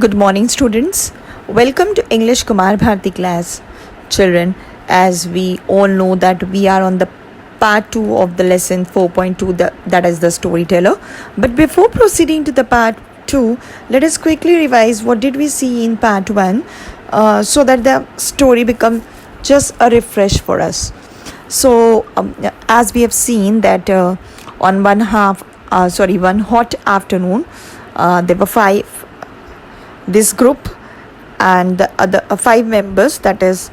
Good morning, students. Welcome to English Kumar Bharti class. Children, as we all know that we are on the part 2 of the lesson 4.2, that is the storyteller. But before proceeding to the part 2, let us quickly revise what did we see in part 1 so that the story become just a refresh for us. So, as we have seen that on one hot afternoon, there were this group and the other 5 members, that is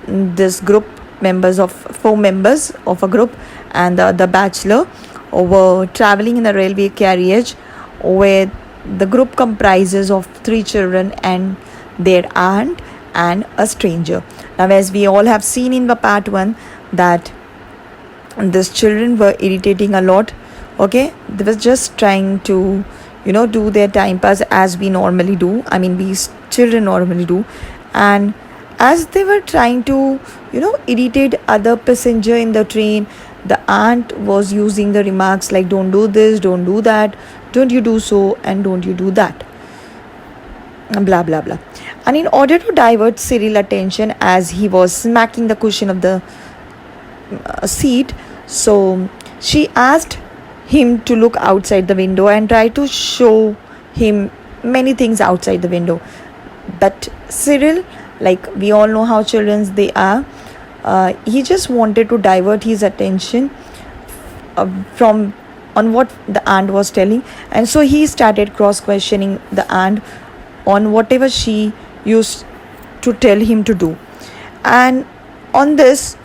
this group members of 4 members of a group and the bachelor were traveling in a railway carriage where the group comprises of 3 children and their aunt and a stranger. Now, as we all have seen in the part 1 that these children were irritating a lot. Okay, they were just trying to do their time pass as we normally do. I mean, these children normally do. And as they were trying to irritate other passenger in the train, the aunt was using the remarks like, don't do this, don't do that, don't you do so, and don't you do that, blah blah blah. And in order to divert Cyril's attention as he was smacking the cushion of the seat, so she asked him to look outside the window and try to show him many things outside the window. But Cyril, like we all know how children they are, he just wanted to divert his attention from on what the aunt was telling, and so he started cross questioning the aunt on whatever she used to tell him to do. And on this,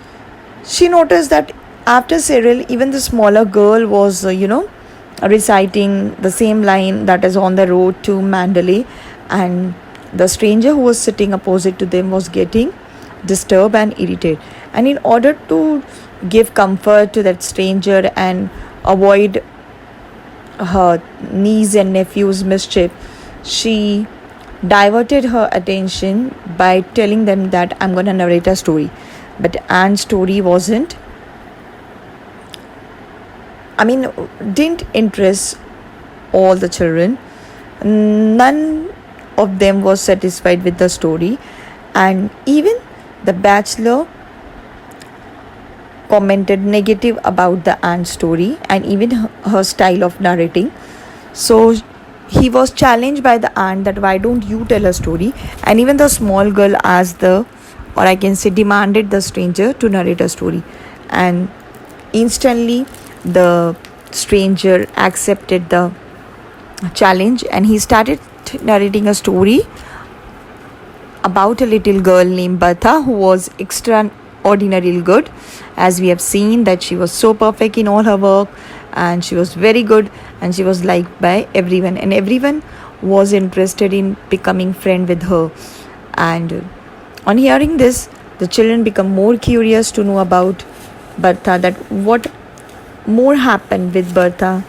she noticed that after Cyril, even the smaller girl was, reciting the same line that is on the road to Mandalay, and the stranger who was sitting opposite to them was getting disturbed and irritated. And in order to give comfort to that stranger and avoid her niece and nephew's mischief, she diverted her attention by telling them that I'm going to narrate a story. But Anne's story didn't interest all the children. None of them was satisfied with the story, and even the bachelor commented negative about the aunt's story and even her style of narrating. So he was challenged by the aunt that why don't you tell a story, and even the small girl demanded the stranger to narrate a story, and instantly the stranger accepted the challenge and he started narrating a story about a little girl named Bertha who was extraordinarily good. As we have seen that she was so perfect in all her work and she was very good and she was liked by everyone, and everyone was interested in becoming friend with her. And on hearing this, the children become more curious to know about Bertha, that what more happened with Bertha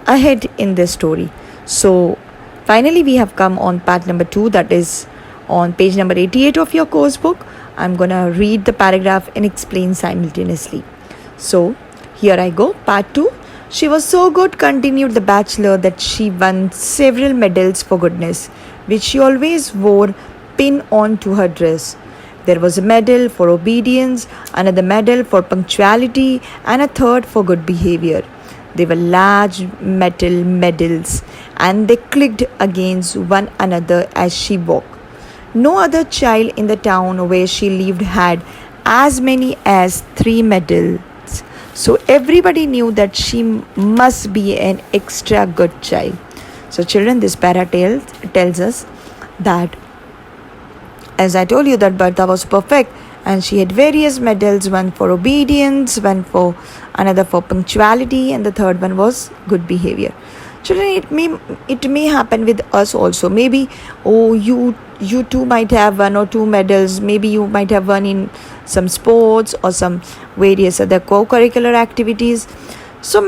ahead in this story. So finally we have come on part number 2, that is on page number 88 of your course book. I'm gonna read the paragraph and explain simultaneously. So here I go. Part 2. She was so good, continued the bachelor, that she won several medals for goodness, which she always wore pinned on to her dress. There was a medal for obedience, another medal for punctuality, and a third for good behavior. They were large metal medals, and they clicked against one another as she walked. No other child in the town where she lived had as many as 3 medals. So everybody knew that she must be an extra good child. So children, this para tells us that, as I told you, that Bertha was perfect and she had various medals, one for obedience, another for punctuality, and the third one was good behavior. Children, it may happen with us also. Maybe you too might have 1 or 2 medals. Maybe you might have won in some sports or some various other co-curricular activities. So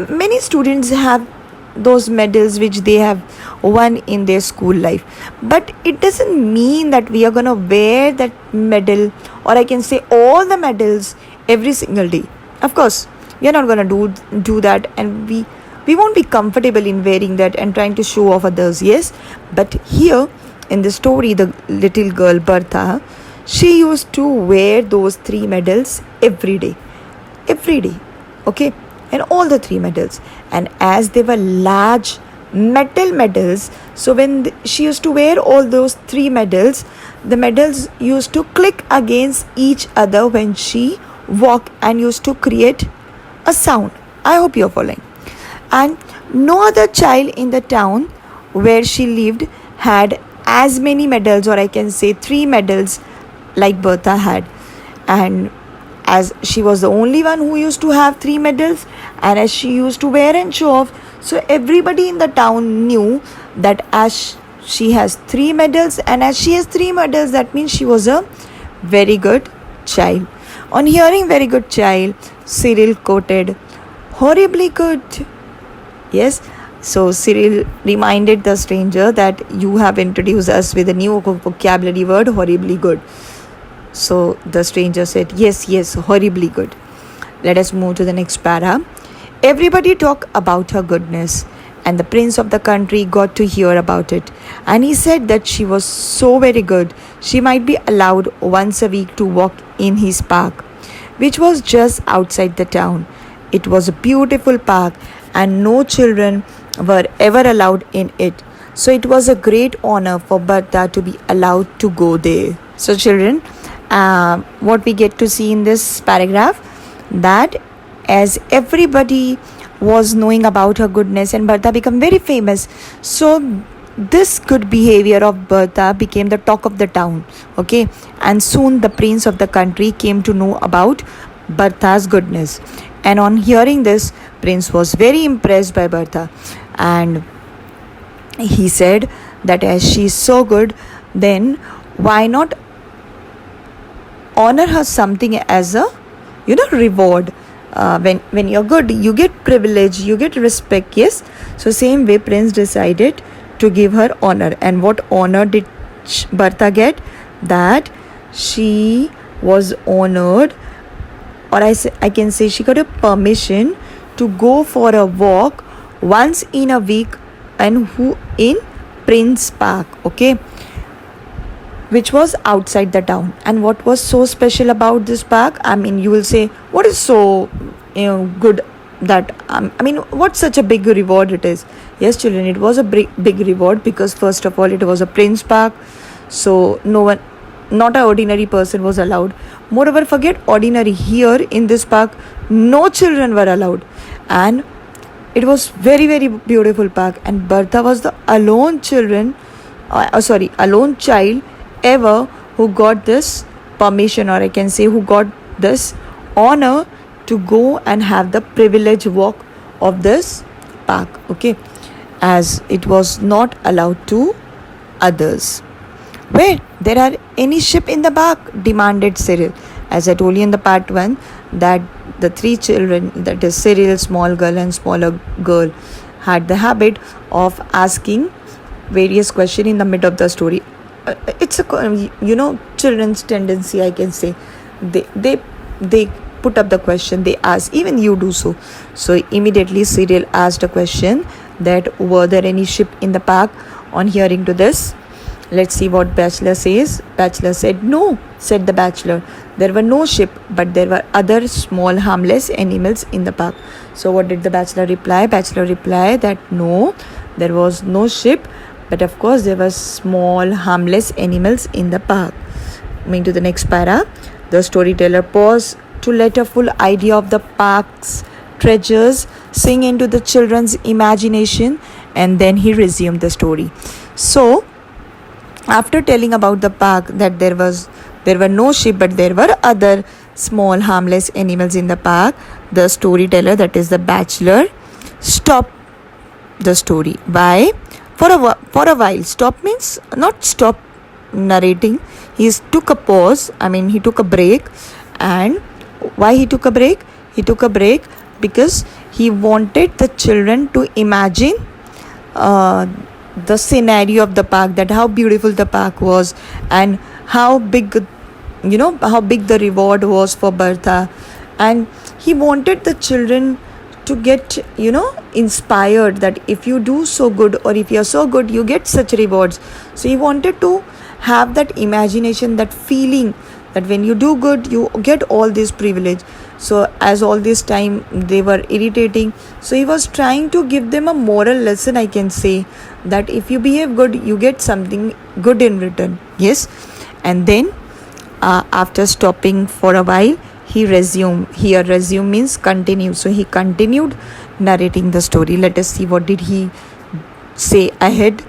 many students have those medals which they have won in their school life, but it doesn't mean that we are going to wear that medal, or I can say all the medals, every single day. Of course we are not going to do that, and we we won't be comfortable in wearing that and trying to show off others, yes. But here in the story, the little girl Bertha, she used to wear those 3 medals every day, okay, and all the 3 medals. And as they were large metal medals, so when she used to wear all those 3 medals, the medals used to click against each other when she walked and used to create a sound. I hope you're following. And no other child in the town where she lived had as many medals, or I can say 3 medals, like Bertha had. And as she was the only one who used to have 3 medals, and as she used to wear and show off, so everybody in the town knew that as she has 3 medals, and as she has 3 medals, that means she was a very good child. On hearing very good child, Cyril quoted, horribly good. Yes, so Cyril reminded the stranger that you have introduced us with a new vocabulary word, horribly good. So the stranger said, yes, horribly good. Let us move to the next para. Everybody talked about her goodness, and the prince of the country got to hear about it. And he said that she was so very good, she might be allowed once a week to walk in his park, which was just outside the town. It was a beautiful park, and no children were ever allowed in it. So it was a great honor for Bertha to be allowed to go there. So children, what we get to see in this paragraph, that as everybody was knowing about her goodness and Bertha became very famous, so this good behavior of Bertha became the talk of the town, okay, and soon the prince of the country came to know about Bertha's goodness. And on hearing this, prince was very impressed by Bertha, and he said that as she is so good, then why not honor her something as a reward. When you're good, you get privilege, you get respect, yes. So same way prince decided to give her honor. And what honor did Bertha get? That she was honored, or I can say she got a permission to go for a walk once in a week, and who in Prince Park, okay, which was outside the town. And what was so special about this park? I mean, you will say, what is so good that what's such a big reward it is? Yes children, it was a big reward, because first of all, it was a Prince Park, so no one, not an ordinary person was allowed. Moreover, forget ordinary, here in this park no children were allowed, and it was very very beautiful park. And Bertha was the alone child ever who got this permission, or I can say who got this honor to go and have the privilege walk of this park, okay, as it was not allowed to others. Where there are any ship in the park? Demanded Cyril. As I told you in the part 1, that the 3 children, that is Cyril, small girl and smaller girl, had the habit of asking various questions in the mid of the story. It's a children's tendency, I can say. They put up the question, they ask, even you do so. So immediately Cyril asked a question, that were there any ship in the park? On hearing to this, let's see what Bachelor says. Bachelor said, no, said the Bachelor. There were no ship, but there were other small harmless animals in the park. So what did the Bachelor reply? Bachelor replied that no, there was no ship, but of course there were small harmless animals in the park. Moving to the next para, the storyteller paused to let a full idea of the park's treasures sink into the children's imagination, and then he resumed the story. So after telling about the park, that there were no ship, but there were other small harmless animals in the park, the storyteller, that is the Bachelor, stopped the story. Why? For a while. Stop means not stop narrating. He took a pause. He took a break. And why he took a break? He took a break because he wanted the children to imagine the scenario of the park, that how beautiful the park was, and how big the reward was for Bertha. And he wanted the children to get, inspired that if you do so good, or if you're so good, you get such rewards. So he wanted to have that imagination, that feeling, that when you do good, you get all this privilege. So as all this time they were irritating, so he was trying to give them a moral lesson, I can say, that if you behave good, you get something good in return. Yes. And then after stopping for a while, he resumed. Here resume means continue. So he continued narrating the story. Let us see what did he say ahead.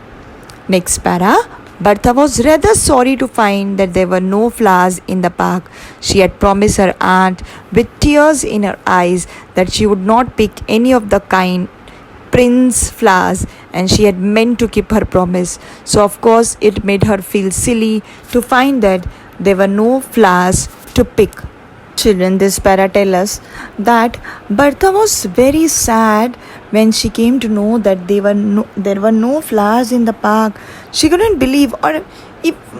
Next para. Bertha was rather sorry to find that there were no flowers in the park. She had promised her aunt with tears in her eyes that she would not pick any of the kind prince flowers, and she had meant to keep her promise. So of course it made her feel silly to find that there were no flowers to pick. Children, this para tell us that Bertha was very sad when she came to know that there were no flowers in the park. She couldn't believe, or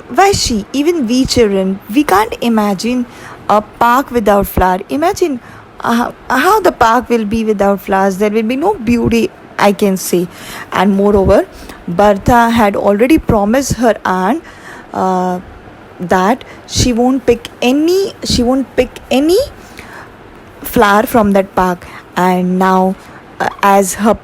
why she, even we children, we can't imagine a park without flower. Imagine how the park will be without flowers. There will be no beauty, I can say. And moreover, Bertha had already promised her aunt that she won't pick any flower from that park. And now as her,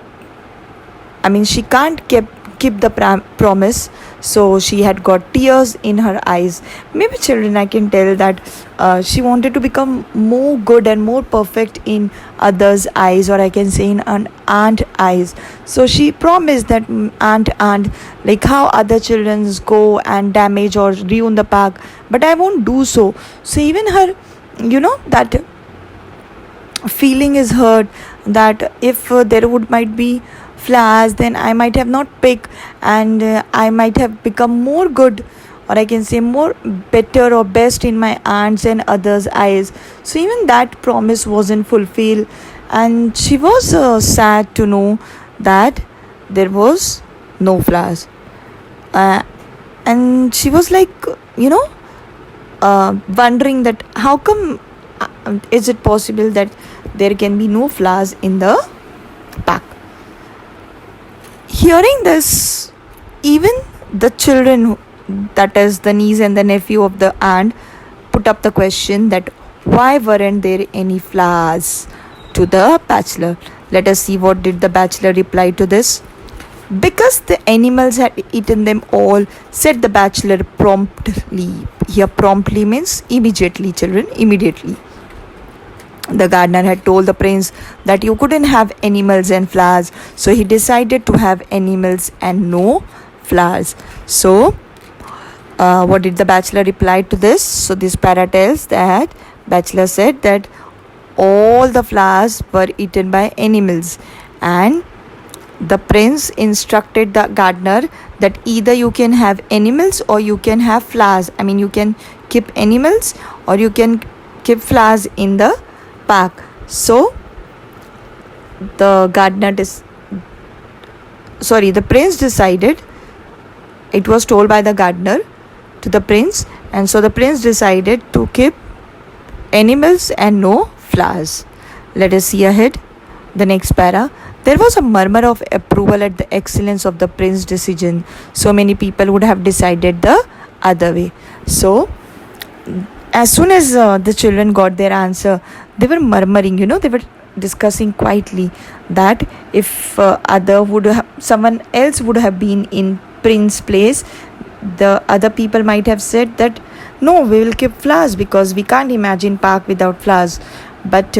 she can't keep the promise, so she had got tears in her eyes. Maybe children, I can tell that she wanted to become more good and more perfect in others' eyes, or I can say in an aunt eyes. So she promised that aunt, like how other children go and damage or ruin the park, but I won't do so. So even her, that feeling is hurt, that if might be flowers, then I might have not picked, and I might have become more good, or I can say more better or best in my aunt's and others' eyes. So even that promise wasn't fulfilled, and she was sad to know that there was no flowers. And she was like, wondering that how come is it possible that there can be no flowers in the park. Hearing this, even the children, that is the niece and the nephew of the aunt, put up the question that why weren't there any flowers to the bachelor. Let us see what did the bachelor reply to this. Because the animals had eaten them all, said the bachelor promptly. Here promptly means immediately, children, immediately. The gardener had told the prince that you couldn't have animals and flowers, so he decided to have animals and no flowers. So what did the bachelor reply to this? So this para tells that bachelor said that all the flowers were eaten by animals, and the prince instructed the gardener that either you can have animals or you can have flowers. You can keep animals or you can keep flowers in the park. So the prince decided, it was told by the gardener to the prince, and so the prince decided to keep animals and no flowers. Let us see ahead the next para. There was a murmur of approval at the excellence of the prince's decision. So many people would have decided the other way. So as soon as the children got their answer, they were murmuring, they were discussing quietly that if someone else would have been in prince's place, the other people might have said that no, we will keep flowers because we can't imagine park without flowers. But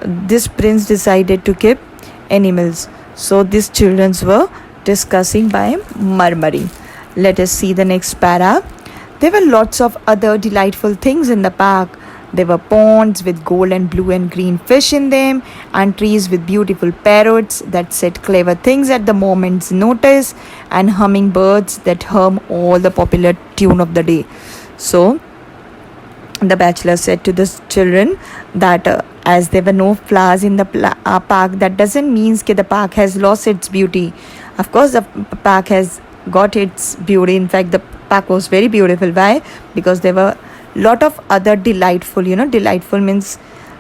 this prince decided to keep animals. So these children were discussing by murmuring. Let us see the next para. There were lots of other delightful things in the park. There were ponds with gold and blue and green fish in them, and trees with beautiful parrots that said clever things at the moment's notice, and hummingbirds that hum all the popular tune of the day. So the bachelor said to the children that as there were no flowers in the park, that doesn't mean that the park has lost its beauty. Of course, the park has got its beauty. In fact, the park was very beautiful. Why? Because there were lot of other delightful, delightful means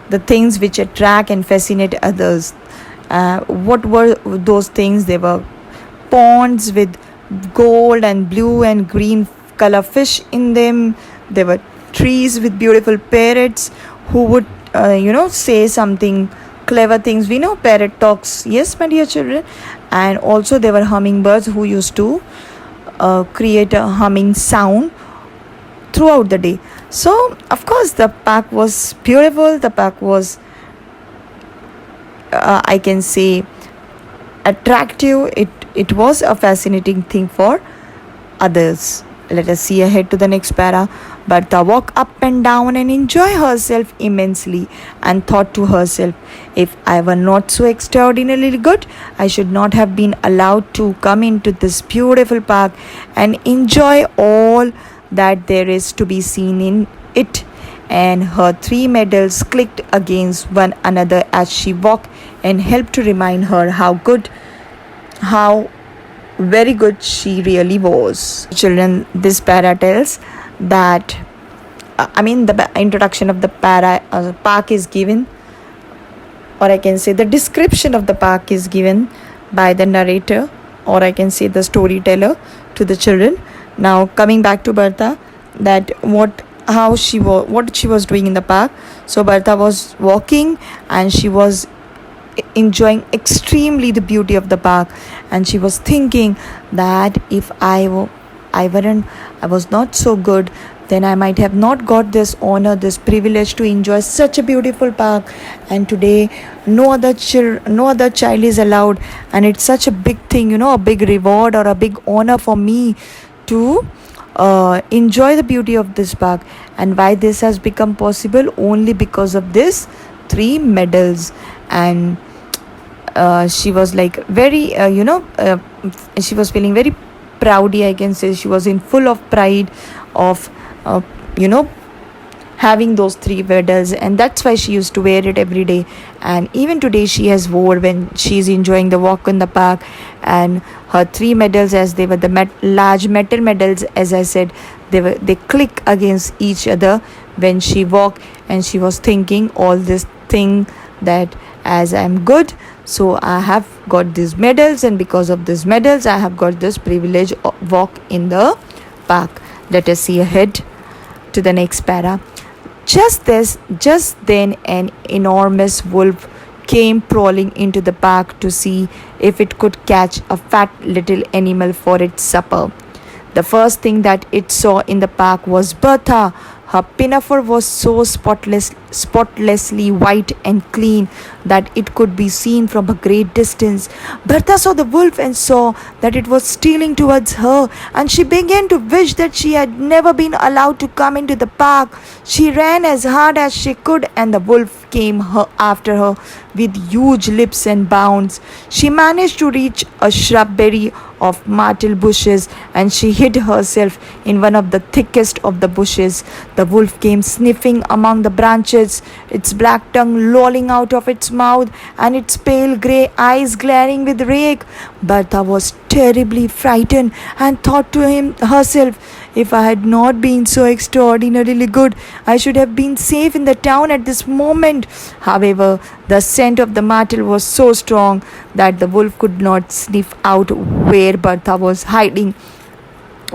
the things which attract and fascinate others. What were those things? They were ponds with gold and blue and green color fish in them. There were trees with beautiful parrots who would say something clever things. We know parrot talks, yes, my dear children. And also there were hummingbirds who used to create a humming sound throughout the day. So of course the park was beautiful. The park was I can say attractive. It was a fascinating thing for others. Let us see ahead to the next para. Bertha walked up and down and enjoyed herself immensely, and thought to herself, if I were not so extraordinarily good, I should not have been allowed to come into this beautiful park and enjoy all that there is to be seen in it. And her 3 medals clicked against one another as she walked and helped to remind her how very good she really was. Children, this para tells that the introduction of the park is given, or I can say the description of the park is given by the narrator, or I can say the storyteller, to the children. Now coming back to Bertha, that what she was doing in the park. So Bertha was walking and she was enjoying extremely the beauty of the park, and she was thinking that if I was not so good, then I might have not got this honor, this privilege to enjoy such a beautiful park. And today no other child is allowed, and it's such a big thing, a big reward or a big honor for me to enjoy the beauty of this park. And why this has become possible? Only because of this 3 medals. And she was like very she was feeling very proudy, I can say. She was in full of pride of having those 3 medals, and that's why she used to wear it every day. And even today she has wore when she's enjoying the walk in the park. And her 3 medals, as they were the large metal medals, as I said, they click against each other when she walked. And she was thinking all this thing, that as I'm good, so I have got these medals, and because of these medals I have got this privilege of walk in the park. Let us see ahead to the next para. Just then an enormous wolf came prowling into the park to see if it could catch a fat little animal for its supper. The first thing that it saw in the park was Bertha. Her pinafore was so spotlessly white and clean that it could be seen from a great distance. Bertha saw the wolf and saw that it was stealing towards her, and she began to wish that she had never been allowed to come into the park. She ran as hard as she could, and the wolf came after her with huge leaps and bounds. She managed to reach a shrubbery of myrtle bushes, and she hid herself in one of the thickest of the bushes. The wolf came sniffing among the branches, its black tongue lolling out of its mouth and its pale grey eyes glaring with rage. Bertha was terribly frightened and thought to herself, if I had not been so extraordinarily good, I should have been safe in the town at this moment. However, the scent of the myrtle was so strong that the wolf could not sniff out where Bertha was hiding,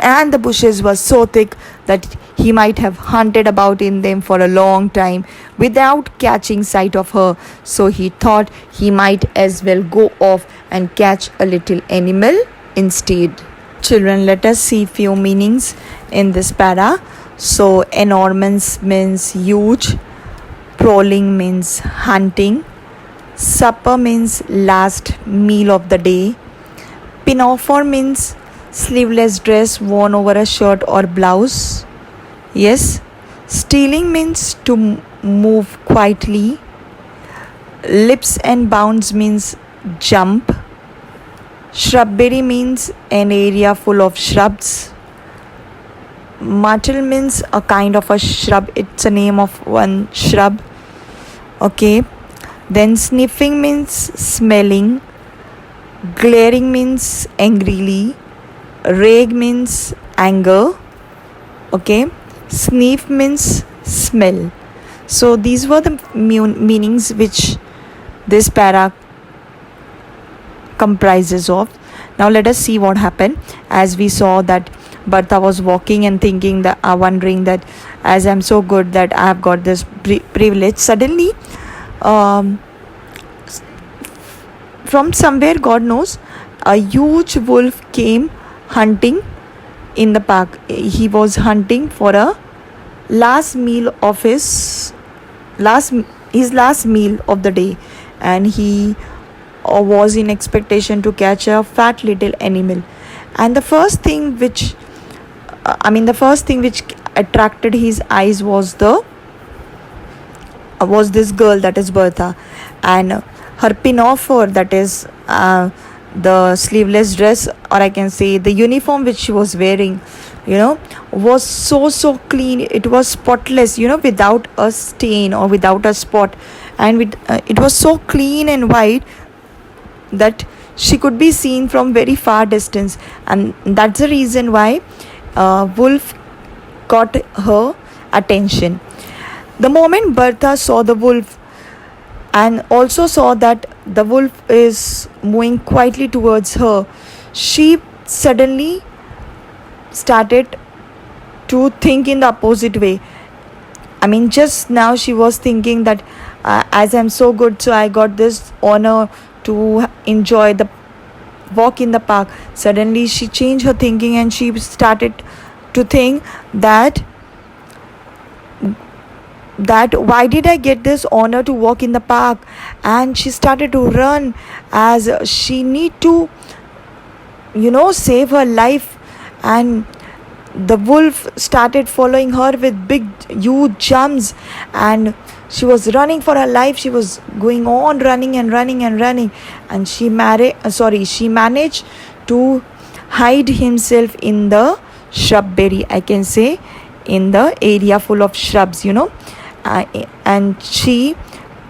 and the bushes were so thick that he might have hunted about in them for a long time without catching sight of her. So he thought he might as well go off and catch a little animal instead. Children, let us see few meanings in this para. So enormous means huge, prowling means hunting, supper means last meal of the day, pinafore means sleeveless dress worn over a shirt or blouse. Yes, stealing means to move quietly. Leaps and bounds means jump. Shrubbery means an area full of shrubs. Myrtle means a kind of a shrub. It's a name of one shrub. Okay. Then sniffing means smelling. Glaring means angrily. Rage means anger. Okay. Sniff means smell. So these were the meanings which this para comprises of. Now let us see what happened. As we saw that Bertha was walking and thinking that, wondering that as I'm so good that I have got this privilege. Suddenly, from somewhere, God knows, a huge wolf came hunting in the park. He was hunting for a last meal of his last meal of the day, and he was in expectation to catch a fat little animal. And the first thing which attracted his eyes was this girl, that is Bertha, and her pinafore, that is the sleeveless dress, or I can say the uniform which she was wearing, was so clean. It was spotless, without a stain or without a spot, and it was so clean and white that she could be seen from very far distance. And that's the reason why wolf got her attention. The moment Bertha saw the wolf and also saw that the wolf is moving quietly towards her, she suddenly started to think in the opposite way. Just now she was thinking that as I'm so good, so I got this honor to enjoy the walk in the park. Suddenly she changed her thinking and she started to think that why did I get this honor to walk in the park. And she started to run as she need to save her life. And the wolf started following her with big huge jumps, and she was running for her life. She was going on running and running, and she managed to hide himself in the shrubbery, I can say, in the area full of shrubs, and she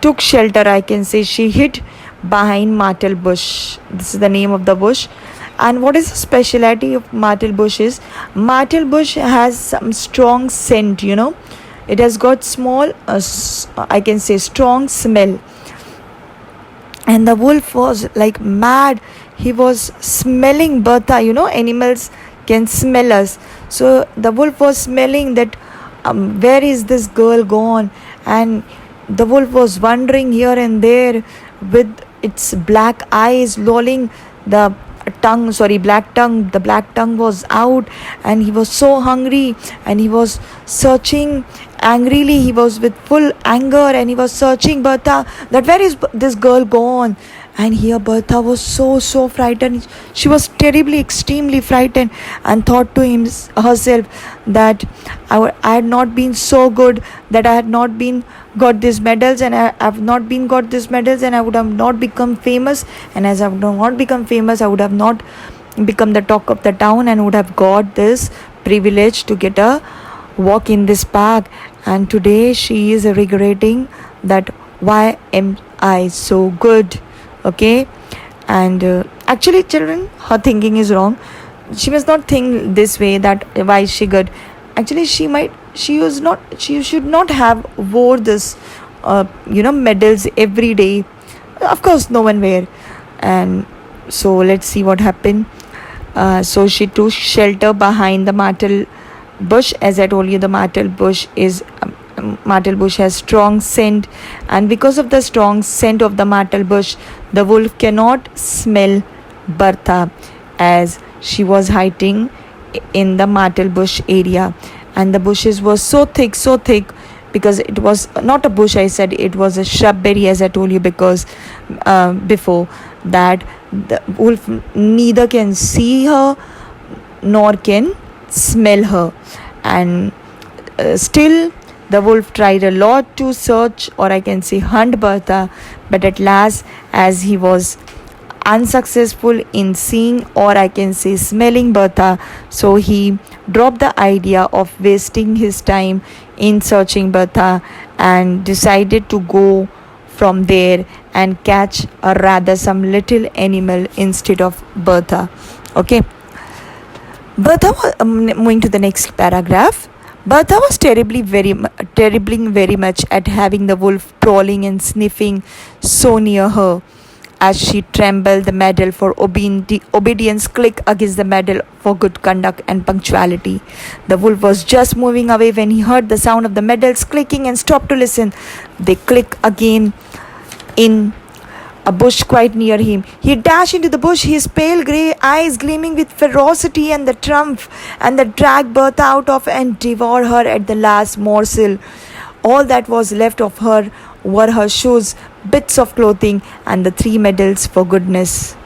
took shelter, I can say. She hid behind myrtle bush. This is the name of the bush. And what is the speciality of myrtle bush is, myrtle bush has some strong scent, it has got small I can say strong smell. And the wolf was like mad. He was smelling Bertha. Animals can smell us. So the wolf was smelling that where is this girl gone. And the wolf was wandering here and there with its black eyes lolling the black tongue was out, and he was so hungry, and he was searching angrily. He was with full anger, and he was searching Bertha, that where is this girl gone. And here Bertha was so frightened. She was extremely frightened, and thought to herself that I had not been so good, that I had not been got these medals, and I have not been got these medals, and I would have not become famous. And as I would have not become famous, I would have not become the talk of the town, and would have got this privilege to get a walk in this park. And today she is regretting that why am I so good. Okay. And actually, children, her thinking is wrong. She must not think this way, that why is she good. Actually, she should not have wore this medals every day. Of course no one wear. And so let's see what happened. So she took shelter behind the myrtle bush. As I told you, the myrtle bush has strong scent, and because of the strong scent of the myrtle bush, the wolf cannot smell Bertha, as she was hiding in the myrtle bush area. And the bushes were so thick, because it was not a bush, I said it was a shrubbery, as I told you, because before that the wolf neither can see her nor can smell her. And still the wolf tried a lot to search, or I can say hunt Bertha, but at last, as he was unsuccessful in seeing, or I can say smelling Bertha, so he dropped the idea of wasting his time in searching Bertha, and decided to go from there and catch a rather some little animal instead of Bertha. Okay. Bertha was moving to the next paragraph. Bertha was terribling very much at having the wolf prowling and sniffing so near her. As she trembled, the medal for obedience clicked against the medal for good conduct and punctuality. The wolf was just moving away when he heard the sound of the medals clicking and stopped to listen. They click again in a bush quite near him. He dashed into the bush, his pale grey eyes gleaming with ferocity and the triumph, and the drag Bertha out of and devour her at the last morsel. All that was left of her were her shoes, bits of clothing, and the 3 medals for goodness.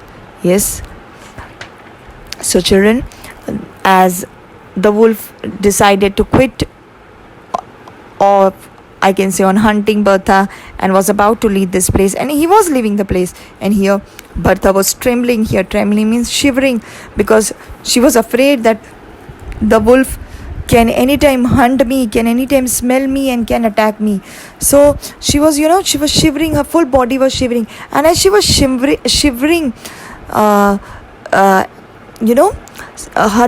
Yes. So, children, as the wolf decided to quit, or I can say on hunting Bertha, and was about to leave this place, and he was leaving the place, and here Bertha was trembling. Here trembling means shivering, because she was afraid that the wolf can anytime hunt me, can anytime smell me, and can attack me. So she was, she was shivering, her full body was shivering, and as she was shivering, her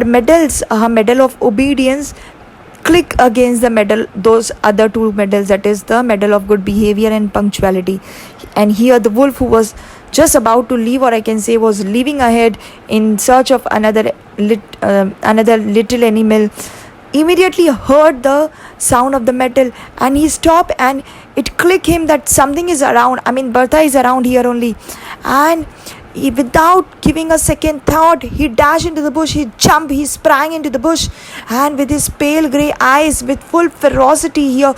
medal of obedience click against the medal, those other 2 medals, that is the medal of good behavior and punctuality. And here the wolf, who was just about to leave, or I can say was leaving ahead in search of another little animal, immediately heard the sound of the metal, and he stopped, and it clicked him that something is around. I mean, Bertha is around here only. And without giving a second thought, he dashed into the bush, he jumped, he sprang into the bush, and with his pale grey eyes, with full ferocity here,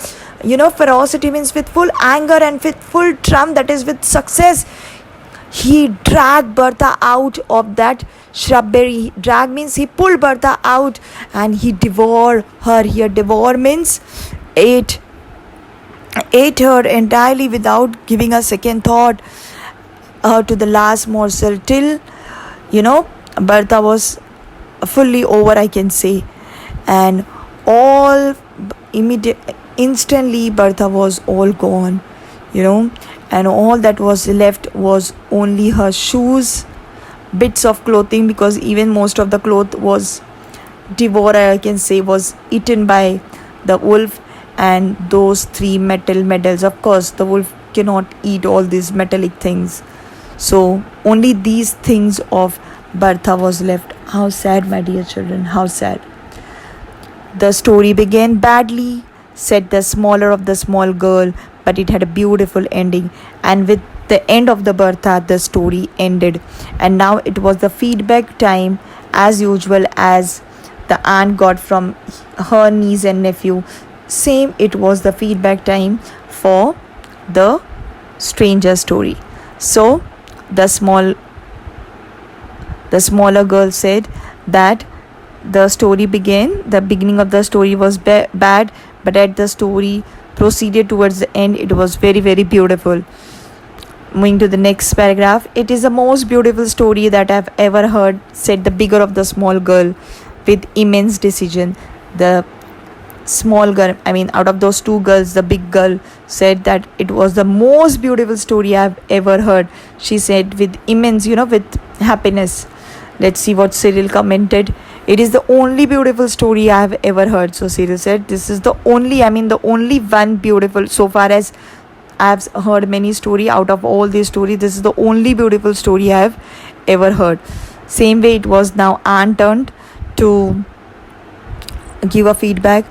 ferocity means with full anger and with full triumph, that is with success, he dragged Bertha out of that shrubbery. Drag means he pulled Bertha out, and he devoured her. Here devour means ate her entirely without giving a second thought, to the last morsel, till Bertha was fully over, I can say. And instantly Bertha was all gone, and all that was left was only her shoes, bits of clothing, because even most of the cloth was devoured, I can say, was eaten by the wolf, and those 3 medals. Of course, the wolf cannot eat all these metallic things, so only these things of Bertha was left. How sad, my dear children, how sad. The story began badly, said the smaller of the small girl, but it had a beautiful ending, and with the end of the Bertha, the story ended. And now it was the feedback time, as usual, as the aunt got from her niece and nephew. Same, it was the feedback time for the stranger story. So the smaller girl said that the beginning of the story was bad, but as the story proceeded towards the end, it was very, very beautiful. Moving to the next paragraph. It is the most beautiful story that I have ever heard, said the bigger of the small girl with immense decision. The small girl, out of those 2 girls, the big girl said that it was the most beautiful story I have ever heard. She said with immense, with happiness. Let's see what Cyril commented. It is the only beautiful story I have ever heard. So Cyril said, this is the only one beautiful. So far as I have heard many stories, out of all these stories, this is the only beautiful story I have ever heard. Same way, it was now Aunt turn to give a feedback.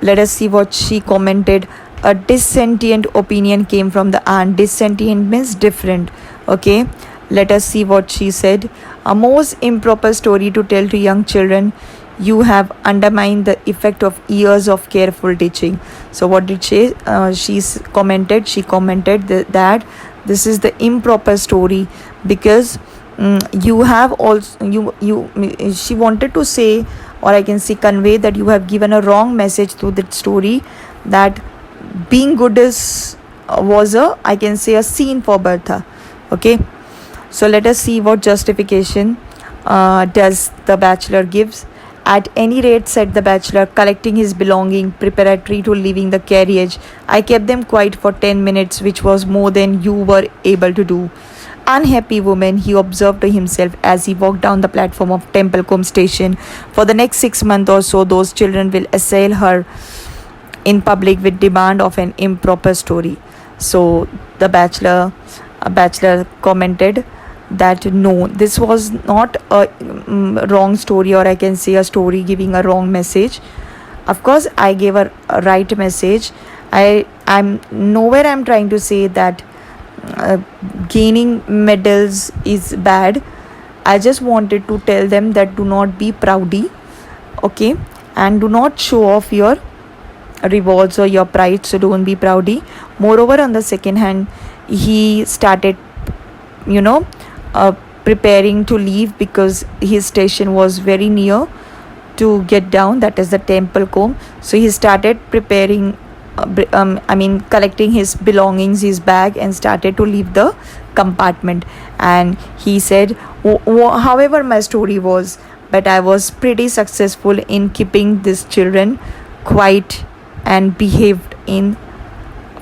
Let us see what she commented. A dissentient opinion came from the aunt. Dissentient means different. Okay, let us see what she said. A most improper story to tell to young children. You have undermined the effect of years of careful teaching. So what did she commented? She commented that this is the improper story, because you have also she wanted to say, or I can say convey, that you have given a wrong message through that story, that being good was a scene for Bertha. Okay, so let us see what justification does the bachelor gives. At any rate, said the bachelor, collecting his belongings preparatory to leaving the carriage, I kept them quiet for 10 minutes, which was more than you were able to do. Unhappy woman, he observed to himself as he walked down the platform of Templecombe station. For the next 6 months or so, those children will assail her in public with demand of an improper story. So the bachelor commented that no, this was not a wrong story, or I can say a story giving a wrong message. Of course I gave a right message. I'm nowhere I'm trying to say that uh, gaining medals is bad. I just wanted to tell them that do not be proudy, okay, and do not show off your rewards or your pride, so don't be proudy. Moreover, on the second hand, he started, you know, uh, preparing to leave because his station was very near to get down, that is the temple comb. So he started preparing, collecting his belongings, his bag, and started to leave the compartment. And he said, however my story was, but I was pretty successful in keeping these children quiet and behaved in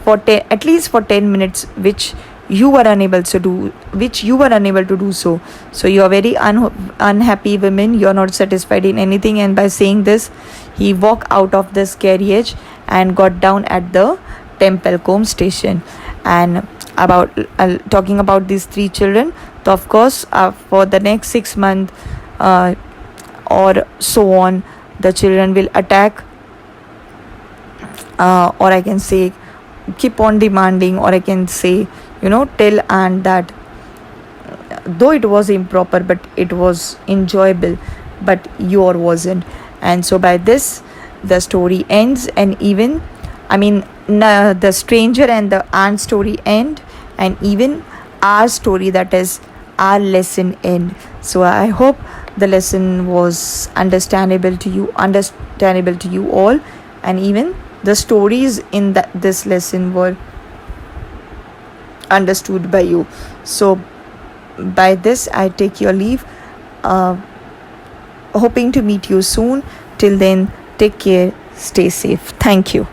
for at least for 10 minutes, which you were unable to do, so you are very unhappy women, you are not satisfied in anything. And by saying this, he walked out of this carriage and got down at the Templecombe station. And about talking about these three children, so of course for the next 6 months or so on, the children will attack, or I can say keep on demanding, or I can say, tell Anne that though it was improper, but it was enjoyable, but your wasn't. And so by this, the story ends. And even, the stranger and the Anne story end, and even our story, that is our lesson end. So I hope the lesson was understandable to you all, and even the stories in this lesson were understood by you. So by this, I take your leave, hoping to meet you soon. Till then, take care, stay safe. Thank you.